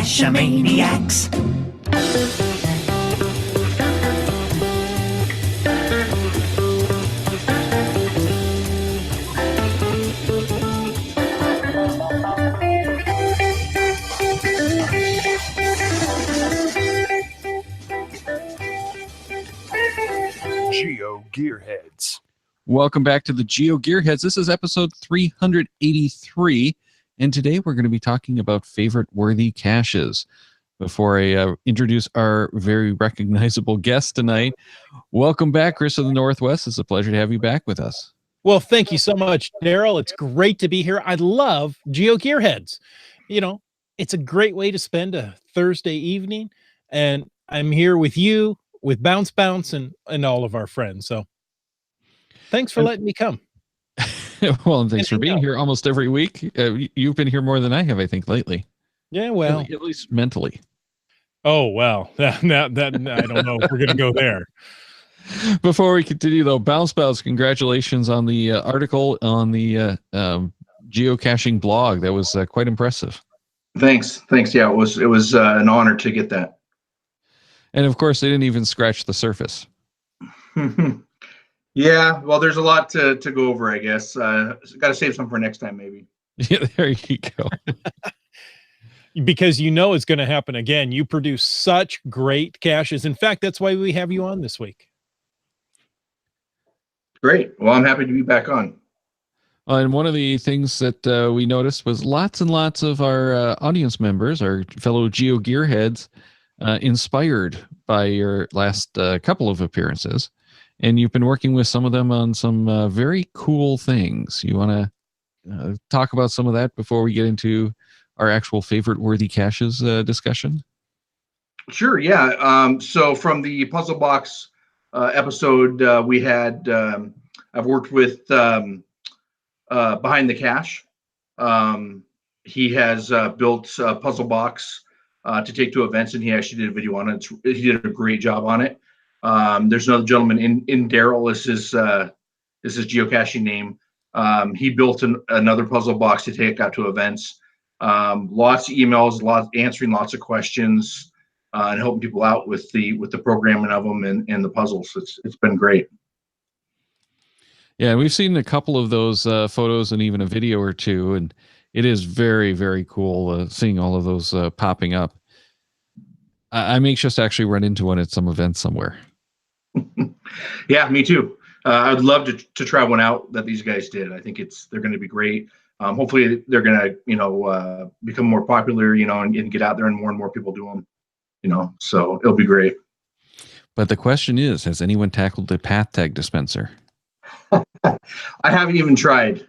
Cash-a-maniacs. Geo Gearheads. Welcome back to the Geo Gearheads. This is episode 383, and today we're going to be talking about favorite worthy caches. Before I introduce our very recognizable guest tonight, welcome back, Chris of the Northwest. It's a pleasure to have you back with us. Well, thank you so much, Daryl. It's great to be here. I love Geo Gearheads. You know, it's a great way to spend a Thursday evening, and I'm here with you, with Bounce, and all of our friends. So thanks for letting me come. Well, and thanks for being here almost every week. You've been here more than I have, I think, lately. Yeah, well. At least mentally. Oh, well, that I don't know if we're going to go there. Before we continue, though, Bounce, congratulations on the article on the geocaching blog. That was quite impressive. Thanks. Yeah, it was an honor to get that. And of course, they didn't even scratch the surface. Yeah, well, there's a lot to go over, I guess. Got to save some for next time, maybe. Yeah, there you go. Because you know it's going to happen again. You produce such great caches. In fact, that's why we have you on this week. Great. Well, I'm happy to be back on. And one of the things that we noticed was lots and lots of our audience members, our fellow Geo Gearheads, inspired by your last couple of appearances. And you've been working with some of them on some very cool things. You want to talk about some of that before we get into our actual favorite worthy caches discussion? Sure, yeah. So from the Puzzle Box episode, we had, I've worked with Behind the Cache. He has built a Puzzle Box to take to events, and he actually did a video on it. He did a great job on it. There's another gentleman in Daryl is his geocaching name. He built another puzzle box to take out to events. Lots of emails, answering lots of questions, and helping people out with the programming of them and the puzzles. It's been great. Yeah, we've seen a couple of those photos and even a video or two, and it is very, very cool seeing all of those popping up. I'm anxious to actually run into one at some event somewhere. Yeah, me too. I'd love to try one out that these guys did. I think they're going to be great. Hopefully they're going to, become more popular, and get out there and more people do them, so it'll be great. But the question is, has anyone tackled the path tag dispenser? I haven't even tried.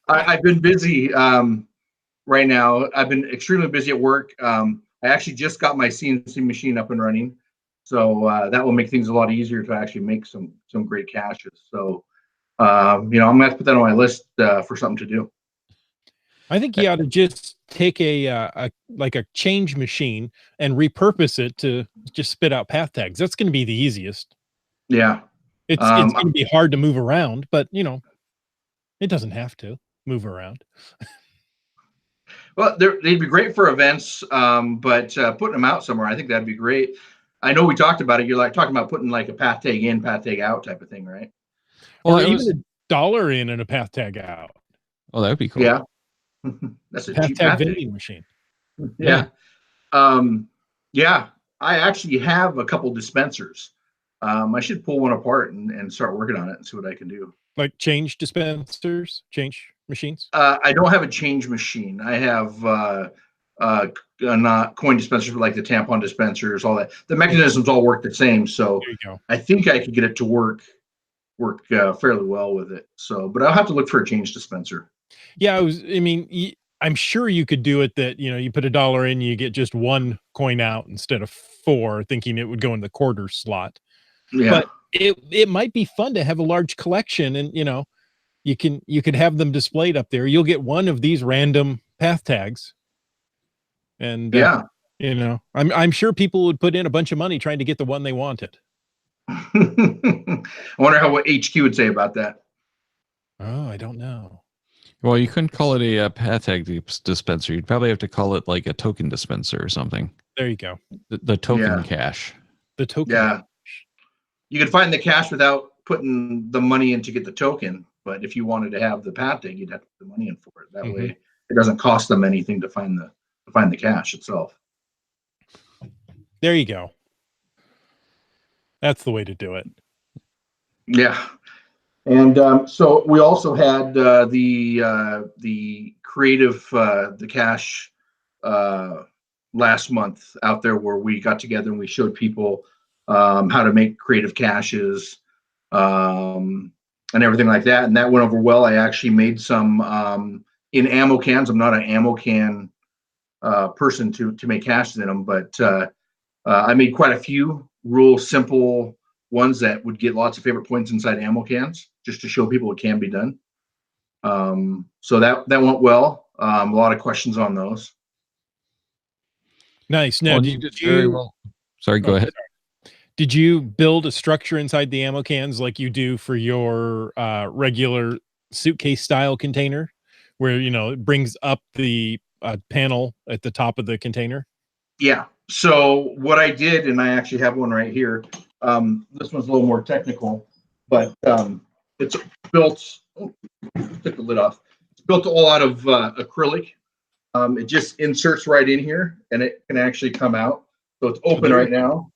I've been busy right now. I've been extremely busy at work. I actually just got my CNC machine up and running. So that will make things a lot easier to actually make some great caches. So, I'm going to have to put that on my list for something to do. I think you ought to just take a change machine and repurpose it to just spit out path tags. That's going to be the easiest. Yeah. It's going to be hard to move around, but, it doesn't have to move around. Well, they'd be great for events, but putting them out somewhere, I think that'd be great. I know we talked about it. You're talking about putting a path tag in, path tag out type of thing, right? Or even $1 in and a path tag out. Oh, that'd be cool. Yeah. That's a path cheap tag path vending machine. Yeah. Yeah. I actually have a couple dispensers. I should pull one apart and start working on it and see what I can do. Like change dispensers, change machines? I don't have a change machine. I have not coin dispensers, but like the tampon dispensers, all that. The mechanisms all work the same. So I think I could get it to work fairly well with it. So, but I'll have to look for a change dispenser. Yeah, I'm sure you could do it that, you put $1 in, you get just one coin out instead of 4, thinking it would go in the quarter slot. Yeah. But it might be fun to have a large collection, and you could have them displayed up there. You'll get one of these random path tags. And I'm sure people would put in a bunch of money trying to get the one they wanted. I wonder what HQ would say about that. Oh, I don't know. Well, you couldn't call it a, path tag dispenser. You'd probably have to call it like a token dispenser or something. There you go. The token Yeah. cash. The token. Yeah. You could find the cash without putting the money in to get the token, but if you wanted to have the path tag, you'd have to put the money in for it. That way, it doesn't cost them anything to find the cash itself. There you go. That's the way to do it. Yeah. And so we also had the creative the cash last month out there, where we got together and we showed people how to make creative caches and everything like that, and that went over well. I actually made some in ammo cans. I'm not an ammo can person to make caches in them, but I made quite a few real simple ones that would get lots of favorite points inside ammo cans, just to show people it can be done. So that went well. A lot of questions on those. Nice. Now, Well, you did very well. Sorry, go ahead. Sorry. Did you build a structure inside the ammo cans like you do for your regular suitcase style container, where it brings up the panel at the top of the container? Yeah. So what I did, and I actually have one right here. This one's a little more technical, but it's built. Oh, took the lid off. It's built all out of acrylic. It just inserts right in here, and it can actually come out. So it's open right now,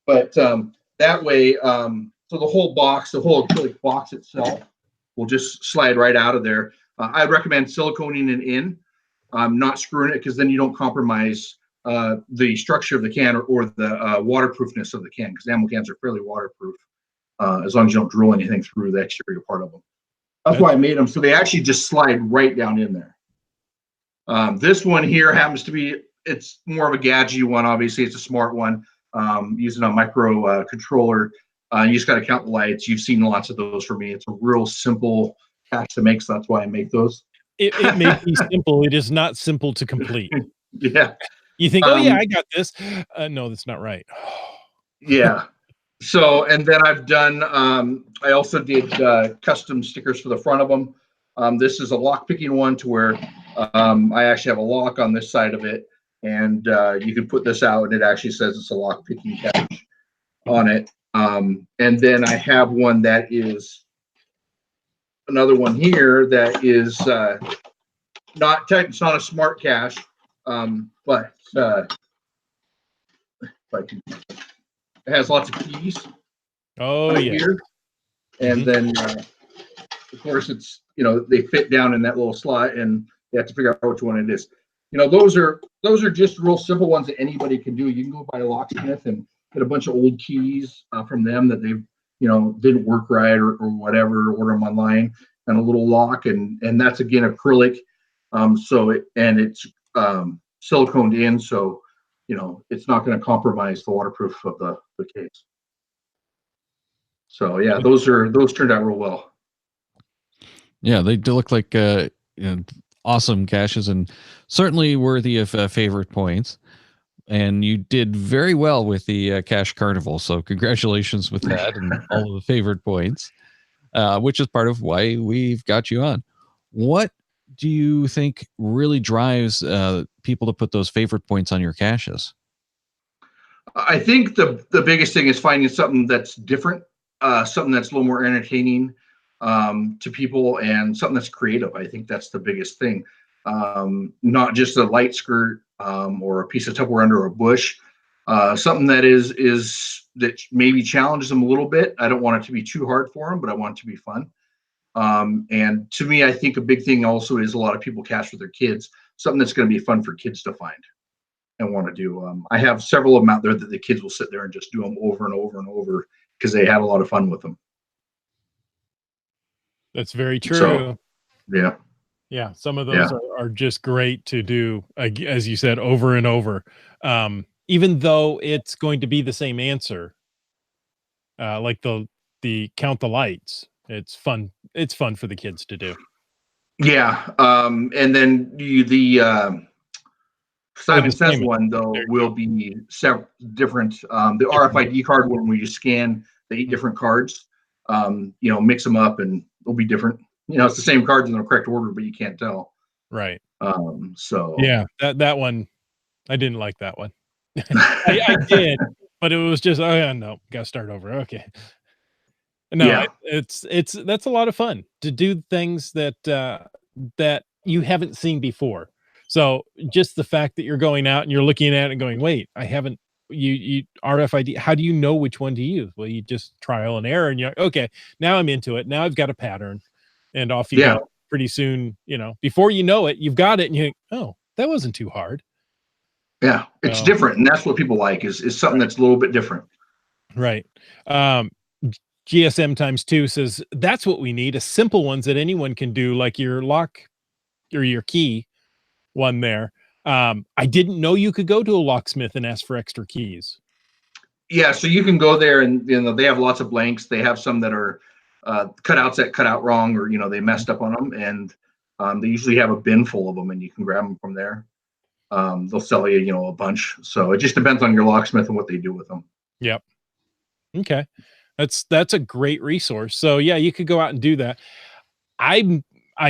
but that way, so the whole box, the whole acrylic box itself, will just slide right out of there. I recommend siliconing it in, not screwing it, because then you don't compromise the structure of the can or the waterproofness of the can, because ammo cans are fairly waterproof as long as you don't drill anything through the exterior part of them. That's why I made them, so they actually just slide right down in there. This one here happens to be, it's more of a gadget one. Obviously, it's a smart one, using a micro controller. You just got to count the lights. You've seen lots of those for me. It's a real simple cache to make, so that's why I make those. It may be simple. It is not simple to complete. Yeah. You think, oh yeah, I got this. No, that's not right. Yeah. So, and then I've done, I also did custom stickers for the front of them. This is a lock picking one, to where I actually have a lock on this side of it, and you can put this out and it actually says it's a lock picking cache on it. And then I have one that is another one here that is it's not a smart cache, but it has lots of keys. Oh yeah. Here. And then of course it's, they fit down in that little slot, and you have to figure out which one it is. Those are just real simple ones that anybody can do. You can go buy a locksmith and get a bunch of old keys from them that they've didn't work right or whatever, order them online, and a little lock, and that's again acrylic, so it's siliconed in, so it's not going to compromise the waterproof of the case. So yeah, those turned out real well. Yeah, they do look like awesome caches, and certainly worthy of favorite points. And you did very well with the cache carnival, so congratulations with that and all of the favorite points, which is part of why we've got you on. What do you think really drives people to put those favorite points on your caches? I think the biggest thing is finding something that's different, something that's a little more entertaining to people, and something that's creative. I think that's the biggest thing. Not just a light skirt or a piece of Tupperware under a bush. Something that is that maybe challenges them a little bit. I don't want it to be too hard for them, but I want it to be fun. And to me, I think a big thing also is a lot of people cache with their kids. Something that's going to be fun for kids to find and want to do. I have several of them out there that the kids will sit there and just do them over and over and over because they had a lot of fun with them. That's very true. So, yeah. Yeah, some of those are just great to do, as you said, over and over. Even though it's going to be the same answer, like the count the lights. It's fun. It's fun for the kids to do. Yeah, and then the Simon Says one though will be several different. The RFID card, when you scan the 8 different cards, mix them up and they'll be different. it's the same cards in the correct order, but you can't tell. Right. So yeah, that one, I didn't like that one. I did, but it was just, oh yeah, no, gotta start over. Okay. No, yeah, it's that's a lot of fun to do things that you haven't seen before. So just the fact that you're going out and you're looking at it and going, wait, I haven't you RFID, how do you know which one to use? Well, you just trial and error and you're like, okay, now I'm into it. Now I've got a pattern and off you yeah, go. Pretty soon, before you know it, you've got it and you think, oh, that wasn't too hard. yeah. It's So, different, and that's what people like is something that's a little bit different. right. GSM times 2 says that's what we need, a simple ones that anyone can do, like your lock or your key one there. I didn't know you could go to a locksmith and ask for extra keys. Yeah, so you can go there, and they have lots of blanks. They have some that are cutouts that cut out wrong, or they messed up on them, and they usually have a bin full of them, and you can grab them from there. They'll sell you, a bunch. So it just depends on your locksmith and what they do with them. Yep. Okay. That's a great resource. So yeah, you could go out and do that. I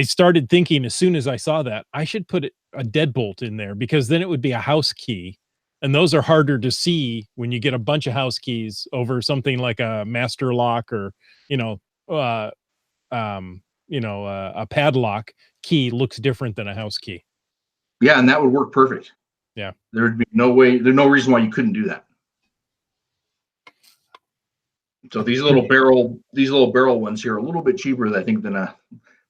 started thinking as soon as I saw that I should put a deadbolt in there, because then it would be a house key. And those are harder to see when you get a bunch of house keys over something like a master lock or, a padlock key looks different than a house key. Yeah, and that would work perfect. Yeah. There'd be no way, there's no reason why you couldn't do that. So these little barrel ones here are a little bit cheaper, I think, than a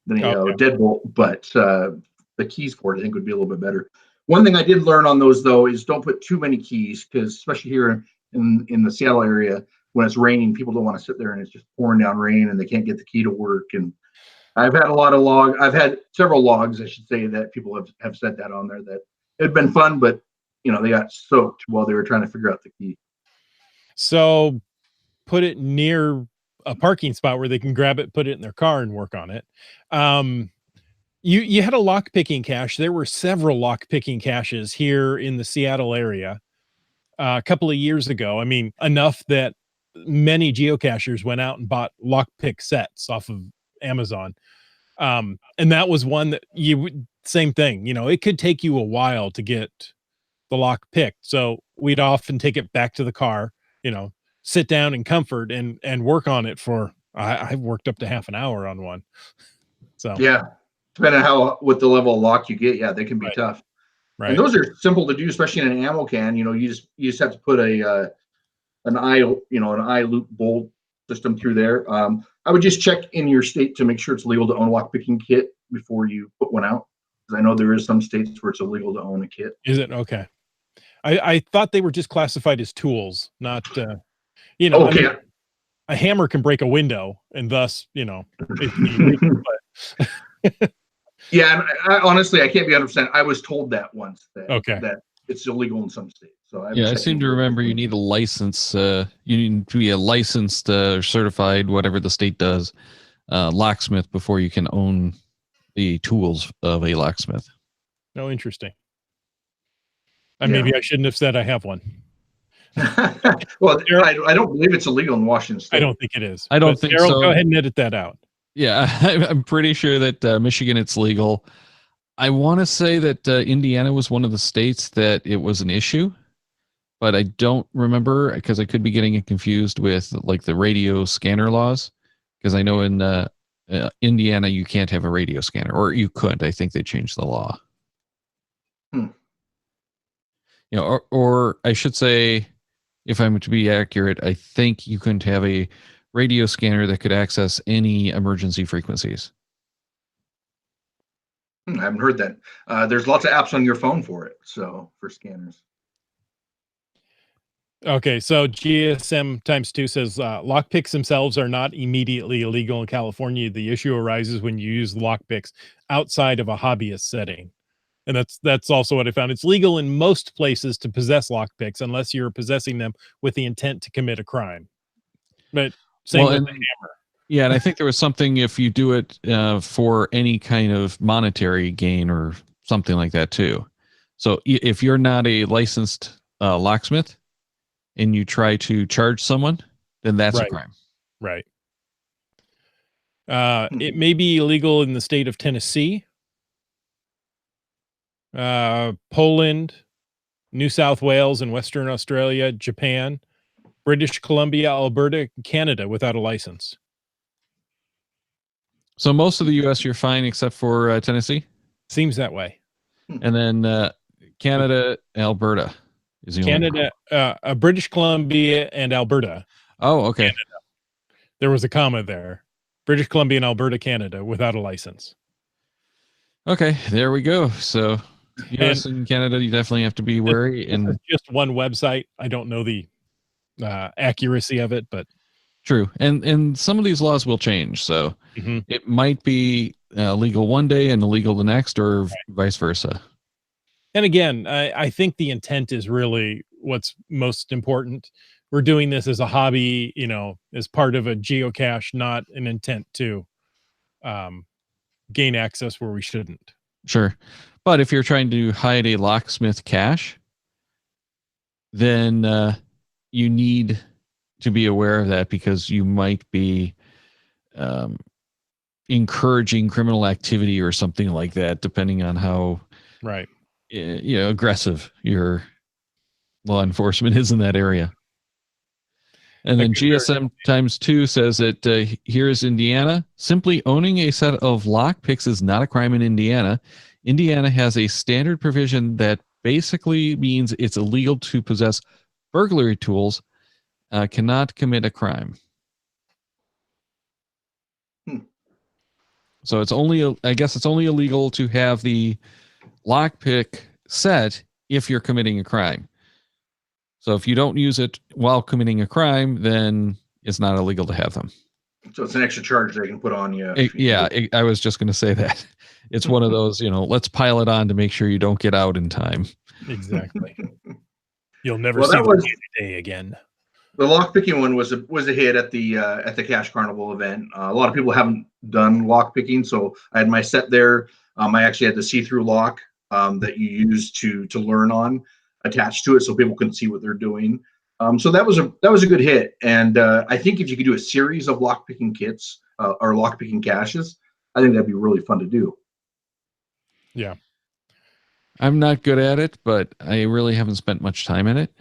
deadbolt, but the keys for it, I think, would be a little bit better. One thing I did learn on those, though, is don't put too many keys, because especially here in the Seattle area, when it's raining, people don't want to sit there and it's just pouring down rain and they can't get the key to work. And I've had several logs, I should say, that people have said that on there, that it had been fun, but they got soaked while they were trying to figure out the key. So put it near a parking spot where they can grab it, put it in their car and work on it. You had a lock picking cache. There were several lock picking caches here in the Seattle area a couple of years ago. I mean, enough that many geocachers went out and bought lock pick sets off of Amazon. And that was one that same thing, it could take you a while to get the lock picked. So we'd often take it back to the car, sit down in comfort and work on it for, I've worked up to half an hour on one. So yeah, depending on what the level of lock you get, yeah, they can be tough. Right. And those are simple to do, especially in an ammo can. You just have to put an eye loop bolt system through there. I would just check in your state to make sure it's legal to own a lock picking kit before you put one out, because I know there is some states where it's illegal to own a kit. Is it? Okay. I thought they were just classified as tools, not Okay. I mean, a hammer can break a window, and thus, it's illegal, but yeah, I honestly, I can't be 100%. I was told that once that it's illegal in some states. So I seem to remember you need a license. You need to be a licensed, certified, whatever the state does, locksmith before you can own the tools of a locksmith. No, interesting. Maybe I shouldn't have said I have one. Well, I don't believe it's illegal in Washington State. I don't think it is. I don't think Daryl, so. Go ahead and edit that out. Yeah, I'm pretty sure that Michigan, it's legal. I want to say that Indiana was one of the states that it was an issue, but I don't remember, because I could be getting it confused with like the radio scanner laws, because I know in Indiana you can't have a radio scanner, or you could. I think they changed the law. Or I should say, if I'm to be accurate, I think you couldn't have a radio scanner that could access any emergency frequencies. I haven't heard that. There's lots of apps on your phone for it, so for scanners. Okay, so GSM times 2 says lockpicks themselves are not immediately illegal in California. The issue arises when you use lockpicks outside of a hobbyist setting. And that's also what I found. It's legal in most places to possess lockpicks unless you're possessing them with the intent to commit a crime. But same with the hammer. Yeah, and I think there was something if you do it for any kind of monetary gain or something like that too. So if you're not a licensed locksmith and you try to charge someone, then that's a crime. Right. It may be illegal in the state of Tennessee, Poland, New South Wales and Western Australia, Japan, British Columbia, Alberta, Canada without a license. So most of the U.S. you're fine except for Tennessee, Seems that way. and then Canada, Alberta is the only one. Canada, British Columbia and Alberta. Oh, okay. Canada. There was a comma there. British Columbia and Alberta, Canada without a license. Okay, there we go. So U.S. and Canada, you definitely have to be wary. This And is just one website. I don't know the accuracy of it, but true. And some of these laws will change. So Mhm. it might be legal one day and illegal the next, or vice versa. And again, I think the intent is really what's most important. We're doing this as a hobby, as part of a geocache, not an intent to gain access where we shouldn't. Sure. But if you're trying to hide a locksmith cache, then you need to be aware of that, because you might be encouraging criminal activity or something like that, depending on how Right. Aggressive your law enforcement is in that area. And then GSM times 2 says that here is Indiana. Simply owning a set of lockpicks is not a crime in Indiana. Indiana has a standard provision that basically means it's illegal to possess burglary tools, cannot commit a crime. So it's only, I guess it's only illegal to have the lockpick set if you're committing a crime. So if you don't use it while committing a crime, then it's not illegal to have them. So it's an extra charge they can put on you. I was just going to say that. It's one of those, let's pile it on to make sure you don't get out in time. Exactly. You'll never see the day again. The lockpicking one was a hit at the Cache Carnival event. A lot of people haven't done lockpicking, so I had my set there. I actually had the see-through lock that you use to learn on attached to it, so people couldn't see what they're doing. So that was a good hit. And I think if you could do a series of lockpicking kits or lockpicking caches, I think that'd be really fun to do. Yeah. I'm not good at it, but I really haven't spent much time in it.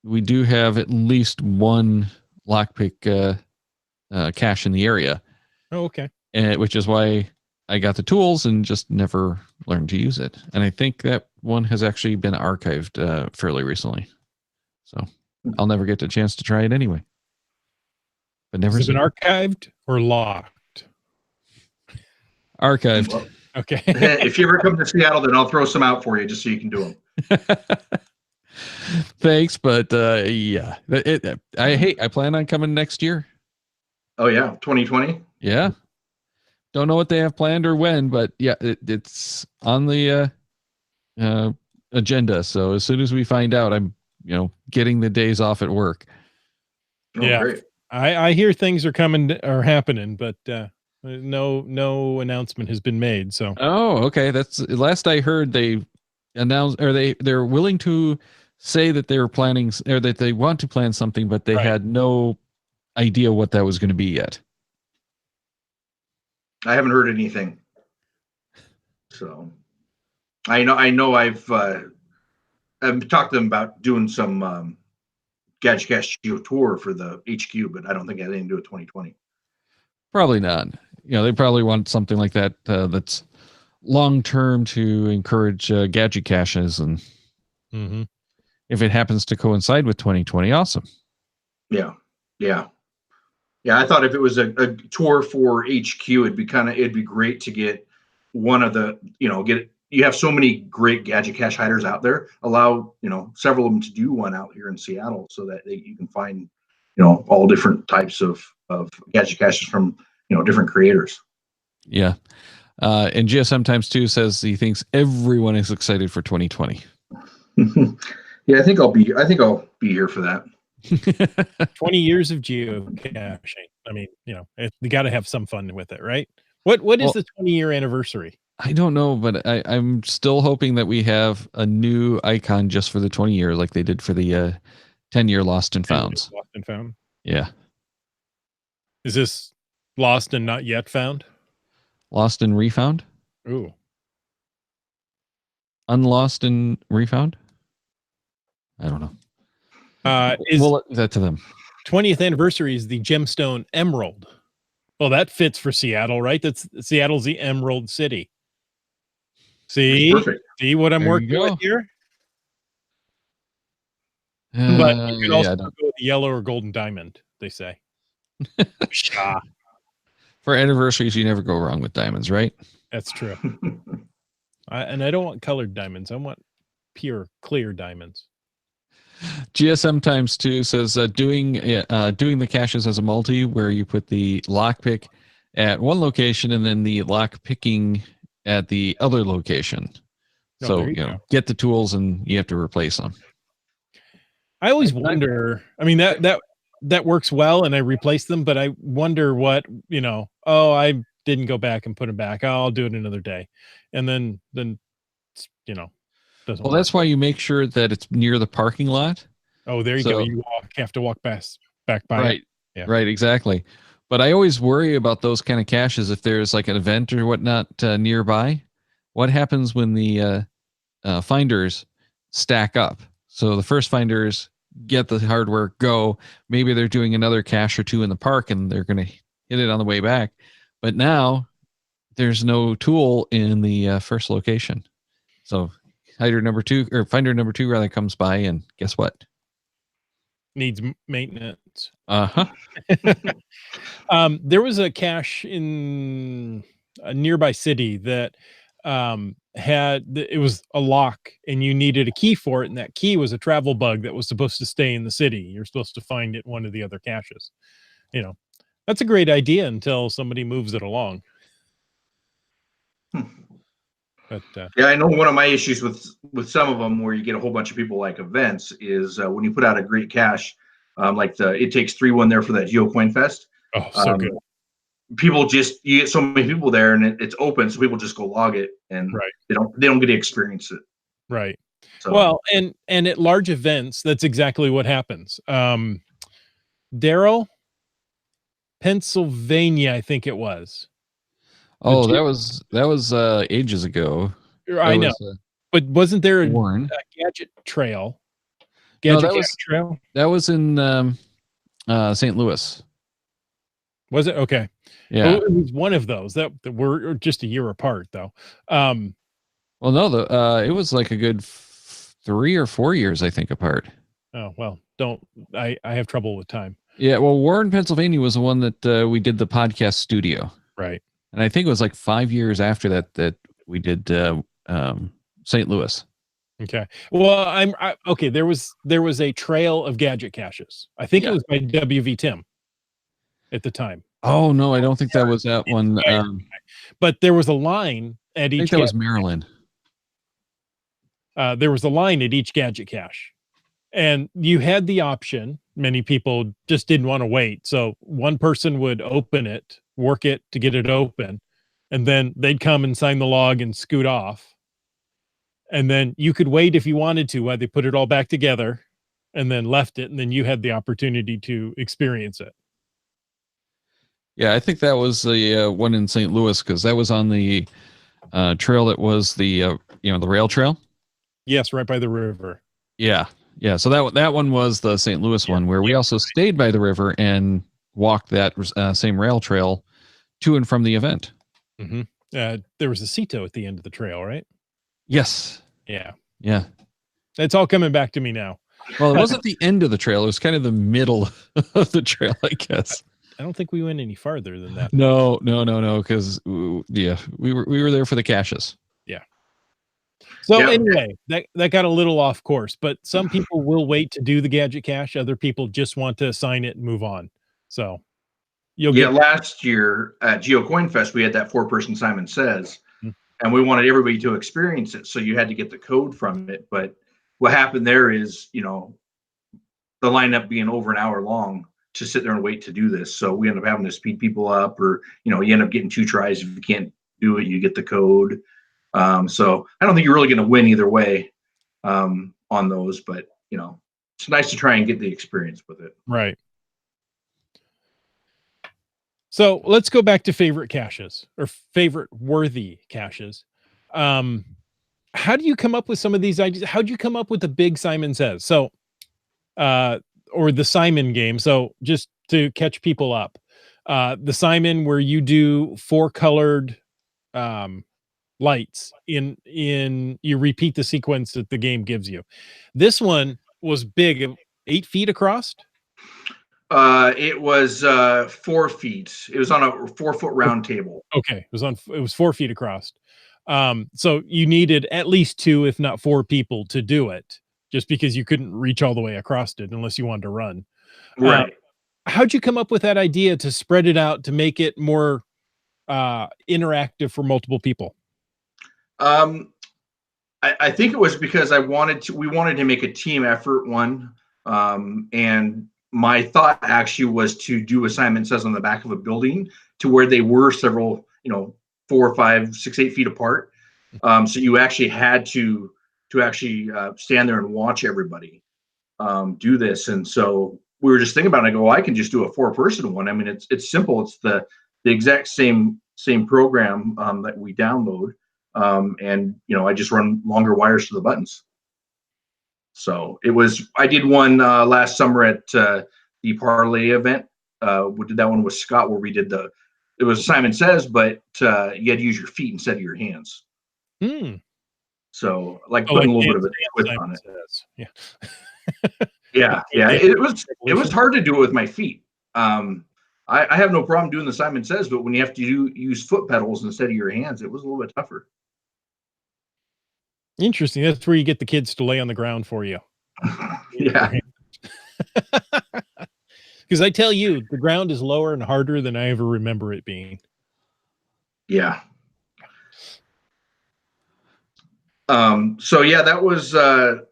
We do have at least one lockpick cache in the area. Oh, okay. Which is why I got the tools and just never learned to use it. And I think that one has actually been archived fairly recently. So I'll never get the chance to try it anyway. But never Has it been archived or locked? Archived. Well, okay. If you ever come to Seattle, then I'll throw some out for you just so you can do them. Thanks, but yeah, I plan on coming next year. Oh yeah, 2020. Yeah, don't know what they have planned or when, but yeah, it's on the agenda. So as soon as we find out, I'm getting the days off at work. Oh, yeah, great. I hear things are coming or happening, but no announcement has been made. So okay, that's last I heard. They announced, or they're willing to say that they were planning, or that they want to plan something, but they had no idea what that was going to be yet. I haven't heard anything. So I know I've talked to them about doing some Gadget Cache Geo tour for the HQ, but I don't think it had anything to do with 2020. Probably not. They probably want something like that that's long term to encourage gadget caches, and if it happens to coincide with 2020, awesome. Yeah. I thought if it was a tour for HQ, it'd be great to get one of the you have so many great gadget cache hiders out there. Allow several of them to do one out here in Seattle, so that you can find all different types of gadget caches from different creators. Yeah. And GSM times 2 says he thinks everyone is excited for 2020. Yeah, I think I'll be here for that. 20 years of geocaching. I mean, you got to have some fun with it, right? What is the 20-year anniversary? I don't know, but I'm still hoping that we have a new icon just for the 20 year, like they did for the 10-year Lost and Founds. Lost and Found. Yeah. Is this Lost and not yet found. Lost and refound? Ooh. Unlost and refound? I don't know. Is We'll leave that to them. 20th anniversary is the gemstone emerald. Well, that fits for Seattle, right? Seattle's the Emerald City. See? Perfect. See what I'm There you working with go. here? But you can also Yeah, go with the yellow or golden diamond, they say. Pshaw. for anniversaries, you never go wrong with diamonds, right? That's true. And I don't want colored diamonds. I want pure, clear diamonds. GSM times 2 says doing the caches as a multi where you put the lockpick at one location and then the lock picking at the other location. Oh, So there you go. get the tools and you have to replace them. I always wonder. I mean that works well, and I replace them, but I wonder what Oh, I didn't go back and put them back. Oh, I'll do it another day, and then doesn't. Well, work. that's why you make sure that it's near the parking lot. Oh, there you go. You have to walk back by. Right. Yeah. Right. Exactly. But I always worry about those kind of caches if there's like an event or whatnot nearby. What happens when the finders stack up? So the first finders get the hardware, go. Maybe they're doing another cache or two in the park and they're going to hit it on the way back. But now there's no tool in the first location. So finder number two rather comes by and guess what? Needs maintenance. Uh-huh. There was a cache in a nearby city that it was a lock and you needed a key for it, and that key was a travel bug that was supposed to stay in the city. You're supposed to find it in one of the other caches. That's a great idea until somebody moves it along. But yeah, I know one of my issues with some of them where you get a whole bunch of people like events is when you put out a great cache, like It Takes 3 there for that GeoCoin Fest. oh, so good. People you get so many people there and it's open, so people just go log it and Right. they don't get to experience it. Right. So, well, and at large events, that's exactly what happens. Daryl, Pennsylvania, I think it was. Oh, that was ages ago. I know, but wasn't there a Warren. gadget trail? Trail? That was in St. Louis. Was it? Okay. Yeah. Well, it was one of those that were just a year apart, though. Well, no, it was like a good 3 or 4 years, I think, apart. Oh, well, I have trouble with time. Yeah, well, Warren, Pennsylvania was the one that we did the podcast studio. Right. And I think it was like 5 years after that we did St. Louis. Okay. Well, okay. There was a trail of gadget caches. I think it was by WV Tim at the time. Oh no, I don't think that was that one. But there was a line at each. I think that was Maryland. There was a line at each gadget cache, and you had the option. Many people just didn't want to wait, so one person would open it, work it to get it open, and then they'd come and sign the log and scoot off. And then you could wait if you wanted to while they put it all back together and then left it. And then you had the opportunity to experience it. Yeah, I think that was the one in St. Louis because that was on the trail that was the the rail trail. Yes, right by the river. Yeah. So that one was the St. Louis one where we also stayed by the river and walked that same rail trail to and from the event. Mm-hmm. There was a Cito at the end of the trail, right? Yes. Yeah. It's all coming back to me now. Well, it wasn't the end of the trail. It was kind of the middle of the trail, I guess. I don't think we went any farther than that. No. Because we were there for the caches. Yeah. So anyway, that got a little off course, but some people will wait to do the gadget cache. Other people just want to sign it and move on. So last year at GeoCoin Fest, we had that 4-person Simon Says. And we wanted everybody to experience it, so you had to get the code from it. But what happened there is, the lineup being over an hour long to sit there and wait to do this. So we end up having to speed people up, or you end up getting 2 tries. If you can't do it, you get the code. So I don't think you're really going to win either way on those. But it's nice to try and get the experience with it. Right. So let's go back to favorite caches or favorite worthy caches. How do you come up with some of these ideas? How do you come up with the big Simon Says? So, or the Simon game. So just to catch people up, the Simon where you do 4 colored lights in you repeat the sequence that the game gives you. This one was big, 8 feet across. It was 4 feet. It was on a 4-foot round table. Okay, it was 4 feet across. So you needed at least 2, if not 4 people to do it, just because you couldn't reach all the way across it unless you wanted to run. Right. How'd you come up with that idea to spread it out to make it more interactive for multiple people? I think it was because we wanted to make a team effort, one. And my thought actually was to do a Simon Says on the back of a building to where they were several, 4, 5, 6, 8 feet apart. So you actually had to actually stand there and watch everybody do this. And so we were just thinking about it. I go, well, I can just do a 4-person one. I mean, it's simple. It's the exact same program that we download. And I just run longer wires to the buttons. So I did one last summer at the parlay event. We did that one with Scott where it was Simon Says, but you had to use your feet instead of your hands. So putting a little bit of a twist on it. Yeah. Yeah. It was hard to do it with my feet. I have no problem doing the Simon Says, but when you have to use foot pedals instead of your hands, it was a little bit tougher. Interesting. That's where you get the kids to lay on the ground for you. Yeah. Because I tell you, the ground is lower and harder than I ever remember it being. Yeah. So yeah, that was that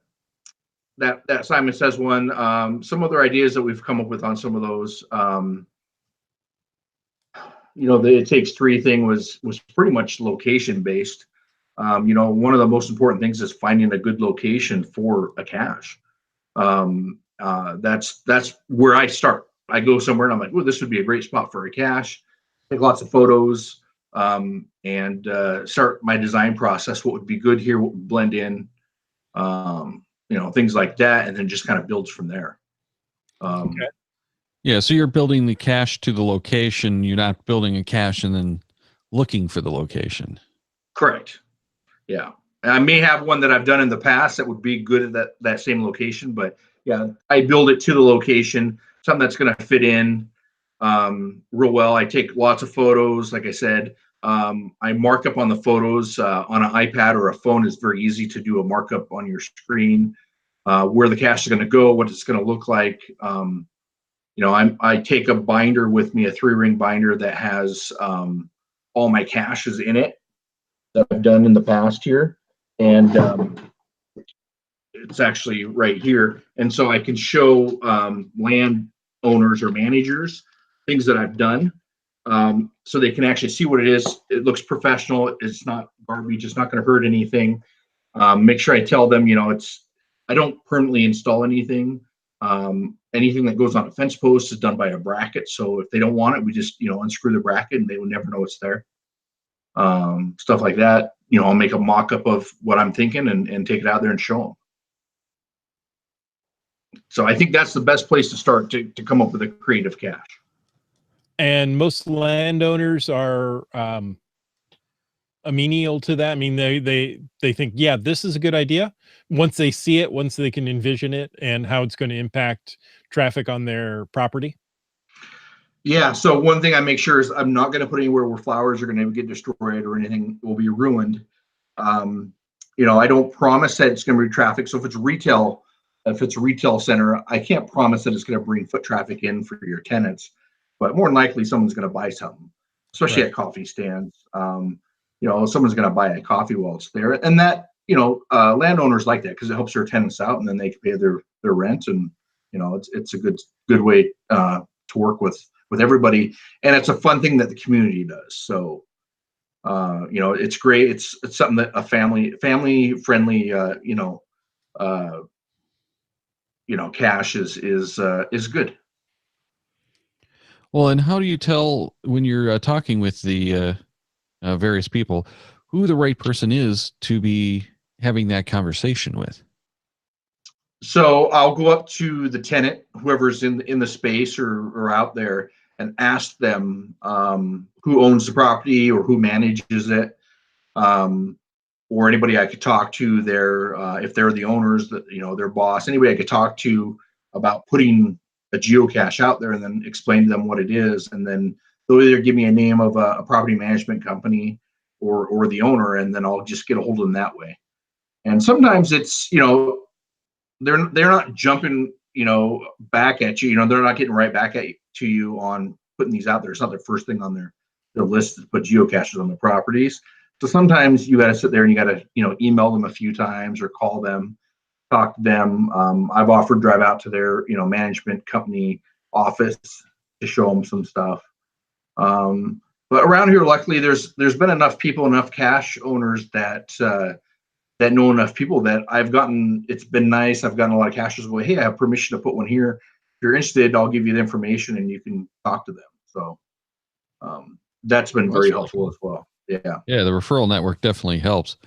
Simon Says one. Some other ideas that we've come up with on some of those. The It Takes 3 thing was pretty much location based. One of the most important things is finding a good location for a cache. That's where I start. I go somewhere and I'm like, well, this would be a great spot for a cache. Take lots of photos and start my design process. What would be good here? What would blend in? Things like that, and then just kind of builds from there. Okay. Yeah, so you're building the cache to the location. You're not building a cache and then looking for the location. Correct. Yeah. And I may have one that I've done in the past that would be good at that same location, but yeah, I build it to the location, something that's going to fit in real well. I take lots of photos. Like I said, I mark up on the photos on an iPad or a phone. It's very easy to do a markup on your screen, where the cache is going to go, what it's going to look like. I take a binder with me, a 3-ring binder that has all my caches in it that I've done in the past here. And it's actually right here. And so I can show land owners or managers things that I've done, so they can actually see what it is. It looks professional. It's not garbage. It's not going to hurt anything. Make sure I tell them, I don't permanently install anything. Anything that goes on a fence post is done by a bracket. So if they don't want it, we just, unscrew the bracket and they will never know it's there. Stuff like that. I'll make a mock-up of what I'm thinking and take it out there and show them. So I think that's the best place to start to come up with a creative cache. And most landowners are amenable to that. I mean, they think, yeah, this is a good idea. Once they see it, once they can envision it and how it's going to impact traffic on their property. Yeah. So one thing I make sure is I'm not going to put anywhere where flowers are going to get destroyed or anything will be ruined. I don't promise that it's going to bring traffic. So if it's a retail center, I can't promise that it's going to bring foot traffic in for your tenants, but more than likely someone's going to buy something, especially at coffee stands. Someone's going to buy a coffee while it's there, and that, landowners like that because it helps their tenants out, and then they can pay their rent, and it's a good way to work with everybody, and it's a fun thing that the community does. So it's great. It's something that a family friendly cache is good. Well, and how do you tell when you're talking with the various people who the right person is to be having that conversation with? So I'll go up to the tenant, whoever's in the space or out there, and ask them who owns the property or who manages it, or anybody I could talk to there, if they're the owners, that their boss, anybody I could talk to about putting a geocache out there, and then explain to them what it is, and then they'll either give me a name of a property management company or the owner, and then I'll just get a hold of them that way. And sometimes it's they're not jumping back at you. They're not getting right back at you, to you on putting these out there. It's not their first thing on their list to put geocaches on the properties. So sometimes you got to sit there and you got to email them a few times or call them, talk to them. I've offered drive out to their management company office to show them some stuff. But around here, luckily, there's been enough people, enough cache owners that know enough people that it's been nice. I've gotten a lot of caches go, hey, I have permission to put one here. If you're interested, I'll give you the information and you can talk to them. So that's been very helpful as well. Yeah. Yeah, the referral network definitely helps.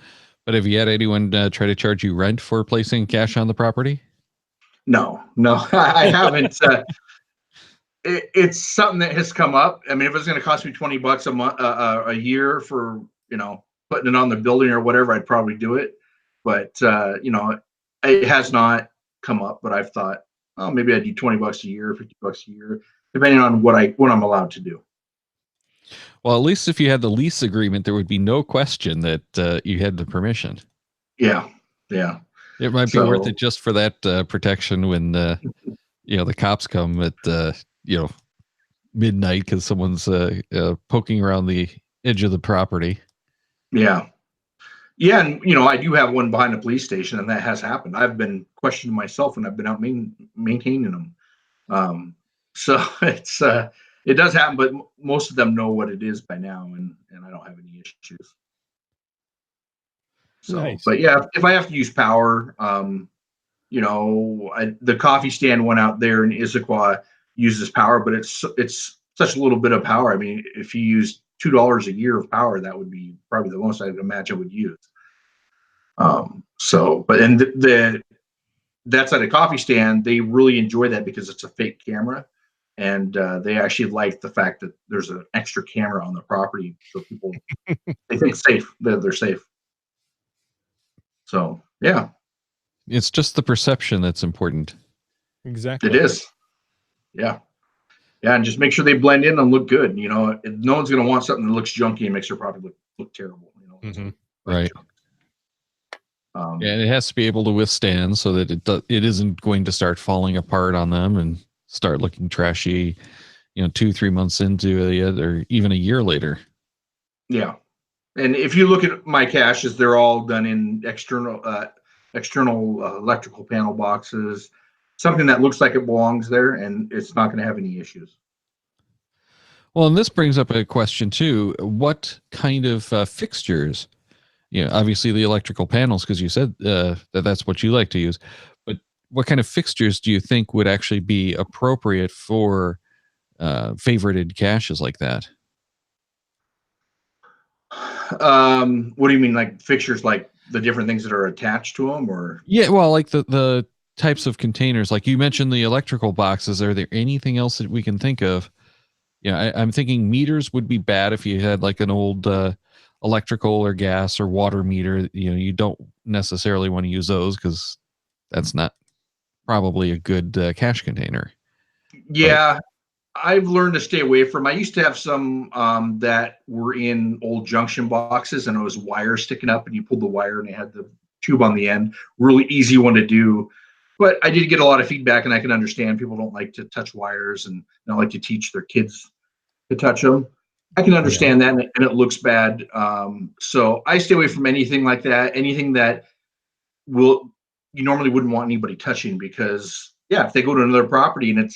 But have you had anyone try to charge you rent for placing cash on the property? No, I haven't. It's something that has come up. I mean, if it's going to cost me $20 a month, a year for putting it on the building or whatever, I'd probably do it. But it has not come up. But I've thought, oh, maybe I'd do $20 a year, $50 a year, depending on what I'm allowed to do. Well, at least if you had the lease agreement, there would be no question that you had the permission. Yeah. It might be worth it just for that protection when the cops come at midnight because someone's poking around the edge of the property. Yeah, and I do have one behind the police station, and that has happened. I've been questioning myself when I've been out maintaining them. So it does happen, but most of them know what it is by now, and I don't have any issues. So, nice. But yeah, if I have to use power, the coffee stand one out there in Issaquah uses power, but it's such a little bit of power. I mean, if you use $2 a year of power, that would be probably the most I'd imagine I would use. That's at a coffee stand. They really enjoy that because it's a fake camera, and they actually like the fact that there's an extra camera on the property, so people they think safe. They're safe. So yeah, it's just the perception that's important. Exactly, it is. Yeah, and just make sure they blend in and look good. No one's going to want something that looks junky and makes their property look terrible. Mm-hmm. Right. And it has to be able to withstand so that it isn't going to start falling apart on them and start looking trashy, 2-3 months into it, or even a year later. Yeah. And if you look at my caches, they're all done in external electrical panel boxes, something that looks like it belongs there, and it's not going to have any issues. Well, and this brings up a question too. What kind of fixtures? Obviously the electrical panels, because you said that's what you like to use. But what kind of fixtures do you think would actually be appropriate for favorited caches like that? What do you mean, like fixtures, like the different things that are attached to them, or? Yeah, well, like the types of containers. Like you mentioned the electrical boxes. Are there anything else that we can think of? I'm thinking meters would be bad if you had like an old electrical or gas or water meter. You don't necessarily want to use those because that's not probably a good cache container. Yeah, but I've learned to stay away from. I used to have some that were in old junction boxes, and it was wire sticking up, and you pulled the wire, and it had the tube on the end. Really easy one to do. But I did get a lot of feedback, and I can understand people don't like to touch wires and don't like to teach their kids to touch them. I can understand that, and it looks bad. So I stay away from anything like that, anything that you normally wouldn't want anybody touching, because if they go to another property and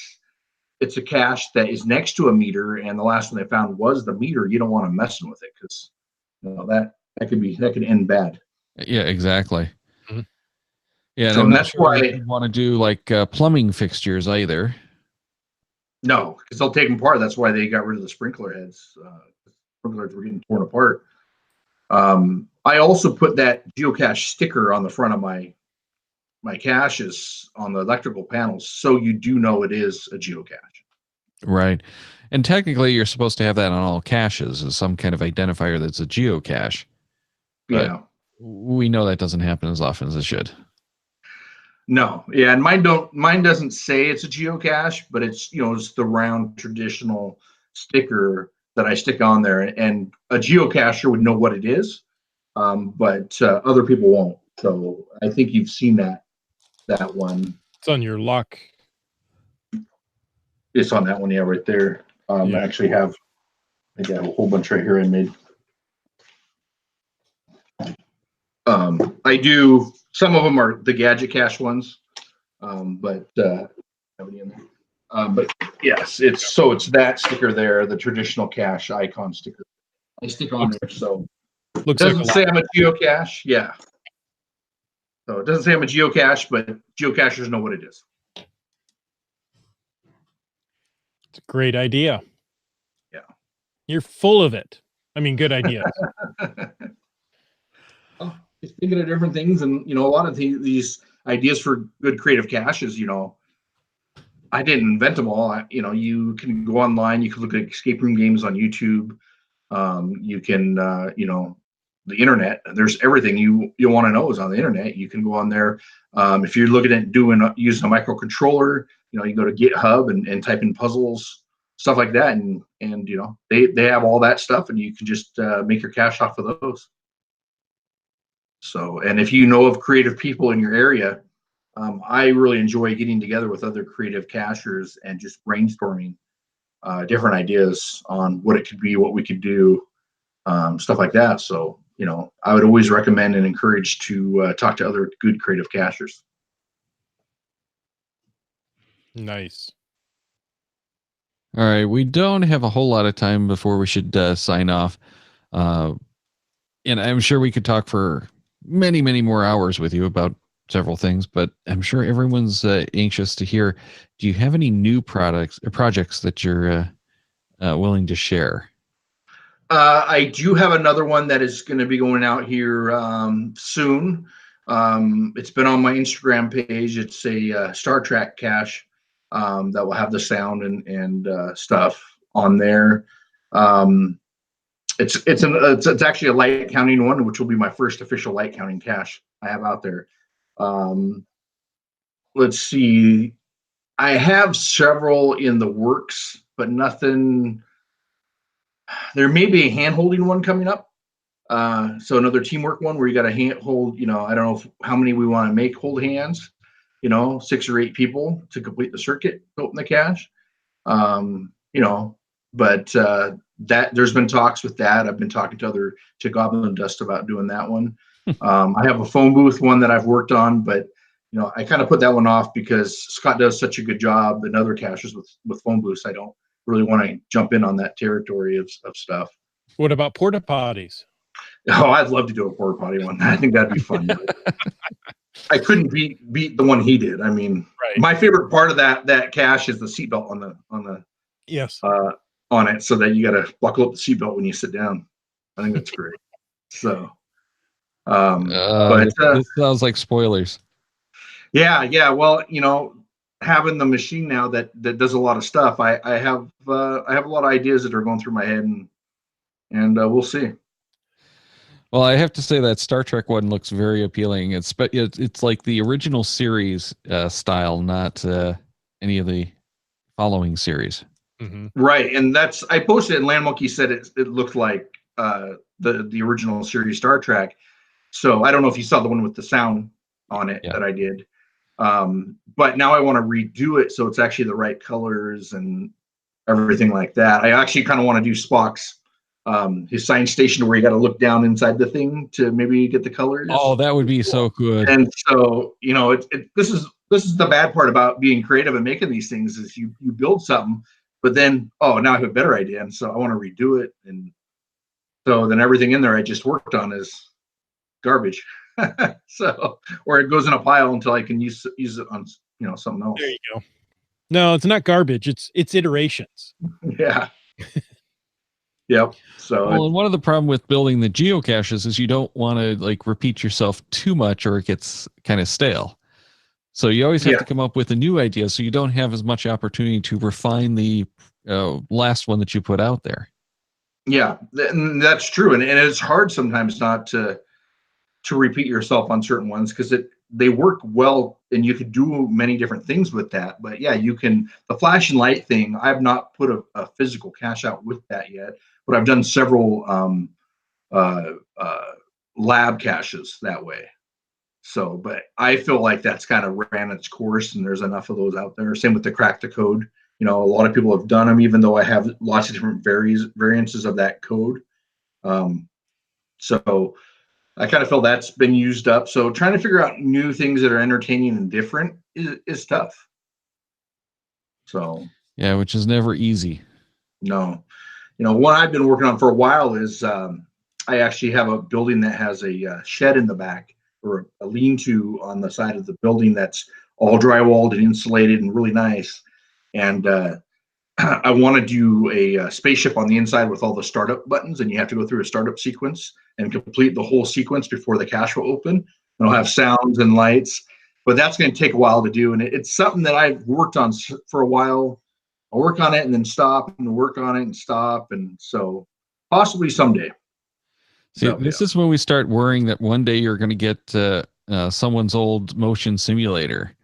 it's a cache that is next to a meter, and the last one they found was the meter, you don't want them messing with it, because that could end bad. Yeah, exactly. Mm-hmm. Yeah, so that's why you want to do like plumbing fixtures either. No, because they'll take them apart. That's why they got rid of the sprinkler heads. Sprinklers were getting torn apart. I also put that geocache sticker on the front of my caches on the electrical panels, so you do know it is a geocache. Right. And technically, you're supposed to have that on all caches as some kind of identifier that's a geocache. But Yeah. we know that doesn't happen as often as it should. No. Yeah, and mine doesn't say it's a geocache, but it's it's the round traditional sticker that I stick on there, and a geocacher would know what it is, but other people won't. So I think you've seen that one. It's on your lock. It's on that one, yeah, right there. Yeah. I actually have a whole bunch right here I made. I do, some of them are the gadget cache ones, but yes, it's that sticker there, the traditional cache icon sticker. I stick on there, so it Looks doesn't like say I'm a geocache, yeah. So it doesn't say I'm a geocache, but geocachers know what it is. it's a great idea. Yeah. You're full of it. I mean, good ideas. Well, just thinking of different things, and a lot of these ideas for good creative caches, I didn't invent them all. You can go online, you can look at escape room games on YouTube. You can, the internet. There's everything you want to know is on the internet. You can go on there. If you're looking at using a microcontroller, you go to GitHub and type in puzzles, stuff like that, and they have all that stuff, and you can just make your cache off of those. So, and if you know of creative people in your area, I really enjoy getting together with other creative cachers and just brainstorming different ideas on what it could be, what we could do, stuff like that. So, I would always recommend and encourage to talk to other good creative cachers. Nice. All right. We don't have a whole lot of time before we should sign off. And I'm sure we could talk for many, many more hours with you about several things, but I'm sure everyone's anxious to hear. Do you have any new products or projects that you're willing to share? I do have another one that is going to be going out here soon. It's been on my Instagram page. It's a Star Trek cache that will have the sound and stuff on there. It's actually a light counting one, which will be my first official light counting cache I have out there. Let's see. I have several in the works, but nothing. There may be a hand holding one coming up. So another teamwork one where you got to hand hold, I don't know how many we want to make hold hands, 6 or 8 people to complete the circuit to open the cache. But that there's been talks with that. I've been talking to Goblin Dust about doing that one. I have a phone booth one that I've worked on, but I kind of put that one off because Scott does such a good job and other caches with phone booths. I don't really want to jump in on that territory of stuff. What about porta potties? Oh, I'd love to do a porta potty one. I think that'd be fun. I couldn't beat the one he did. I mean, Right. My favorite part of that cache is the seatbelt on the Yes. on it, so that you got to buckle up the seatbelt when you sit down. I think that's great. So, this sounds like spoilers. yeah. Well, having the machine now that does a lot of stuff, I have a lot of ideas that are going through my head, and we'll see. Well, I have to say that Star Trek one looks very appealing. It's like the original series style, not any of the following series. Mm-hmm. Right, and I posted it, and Land Monkey said it looked like the original series Star Trek. So I don't know if you saw the one with the sound on it that I did, but now I want to redo it so it's actually the right colors and everything like that. I actually kind of want to do Spock's his science station where you got to look down inside the thing to maybe get the colors. Oh, that would be so good. And so this is the bad part about being creative and making these things is you build something, but then now I have a better idea, and so I want to redo it, and so then everything in there I just worked on is garbage. So, or it goes in a pile until I can use it on something else. There you go. No, it's not garbage. It's iterations. Yeah. Yep. So Well, and one of the problem with building the geocaches is you don't want to like repeat yourself too much or it gets kind of stale. So you always have Yeah. to come up with a new idea. So you don't have as much opportunity to refine the last one that you put out there. yeah, and that's true. And it's hard sometimes not to repeat yourself on certain ones because they work well and you could do many different things with that. But yeah, you can, the flash and light thing, I've not put a physical cache out with that yet, but I've done several lab caches that way. So, but I feel like that's kind of ran its course and there's enough of those out there. Same with the crack the code. You know, a lot of people have done them, even though I have lots of different variances of that code. So I kind of feel that's been used up. So trying to figure out new things that are entertaining and different is tough. So yeah, which is never easy. No, you know, what I've been working on for a while is I actually have a building that has a shed in the back or a lean-to on the side of the building that's all drywalled and insulated and really nice. And I want to do a spaceship on the inside with all the startup buttons, and you have to go through a startup sequence and complete the whole sequence before the cache will open. And it'll have sounds and lights, but that's going to take a while to do. And it's something that I've worked on for a while. I'll work on it and then stop and work on it and stop. And so possibly someday. See, this is when we start worrying that one day you're going to get someone's old motion simulator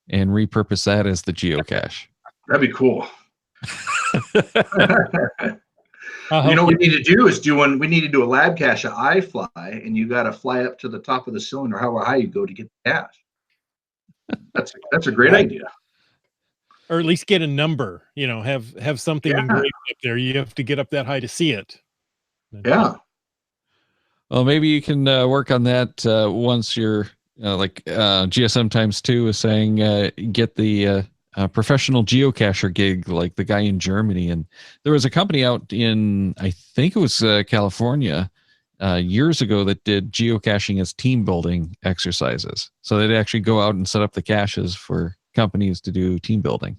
and repurpose that as the geocache. That'd be cool. You know what we need to do is we need to do a lab cache at iFly, and you got to fly up to the top of the cylinder, however high you go to get the cache. That's a great idea. Or at least get a number, you know, have something engraved up there. You have to get up that high to see it. Yeah. Well, maybe you can work on that once you're like GSM times 2 is saying get the professional geocacher gig like the guy in Germany. And there was a company out in, I think it was California years ago that did geocaching as team building exercises. So they'd actually go out and set up the caches for companies to do team building.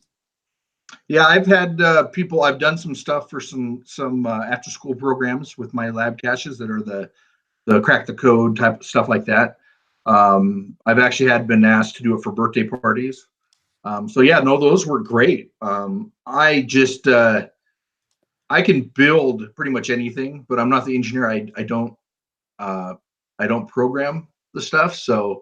Yeah, I've had people, I've done some stuff for some after school programs with my lab caches that are the crack the code type of stuff like that. I've actually been asked to do it for birthday parties. So yeah, no, those were great. I just I can build pretty much anything, but I'm not the engineer. I don't program the stuff. So,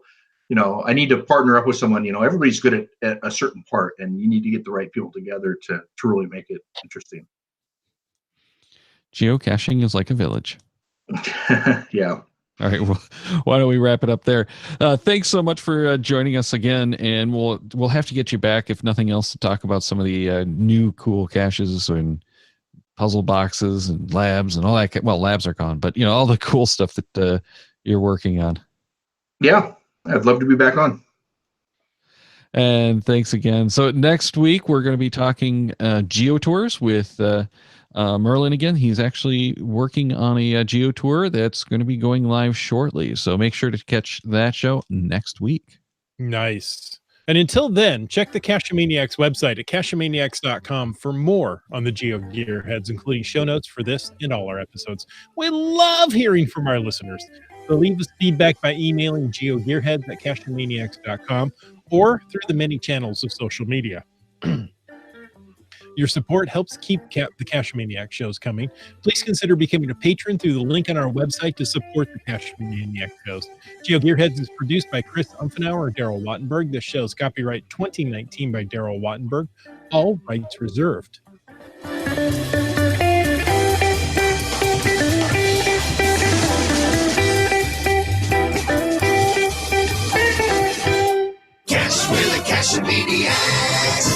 you know, I need to partner up with someone. You know, everybody's good at a certain part, and you need to get the right people together to really make it interesting. Geocaching is like a village. Yeah. All right. Well, why don't we wrap it up there? Thanks so much for joining us again, and we'll have to get you back if nothing else to talk about some of the new cool caches and puzzle boxes and labs and all that. Well, labs are gone, but you know all the cool stuff that you're working on. Yeah, I'd love to be back on. And thanks again. So next week we're going to be talking geotours with Merlin again. He's actually working on a geo tour that's going to be going live shortly. So make sure to catch that show next week. Nice. And until then, check the Cache-A-Maniacs website at cacheamaniacs.com for more on the Geo Gearheads, including show notes for this and all our episodes. We love hearing from our listeners. So leave us feedback by emailing geogearheads at cacheamaniacs.com or through the many channels of social media. Your support helps keep the Cache-A-Maniac shows coming. Please consider becoming a patron through the link on our website to support the Cache-A-Maniac shows. Geo Gearheads is produced by Chris Umfenauer and Daryl Wattenberg. This show is copyright 2019 by Daryl Wattenberg. All rights reserved. Cache with the Cache-A-Maniacs.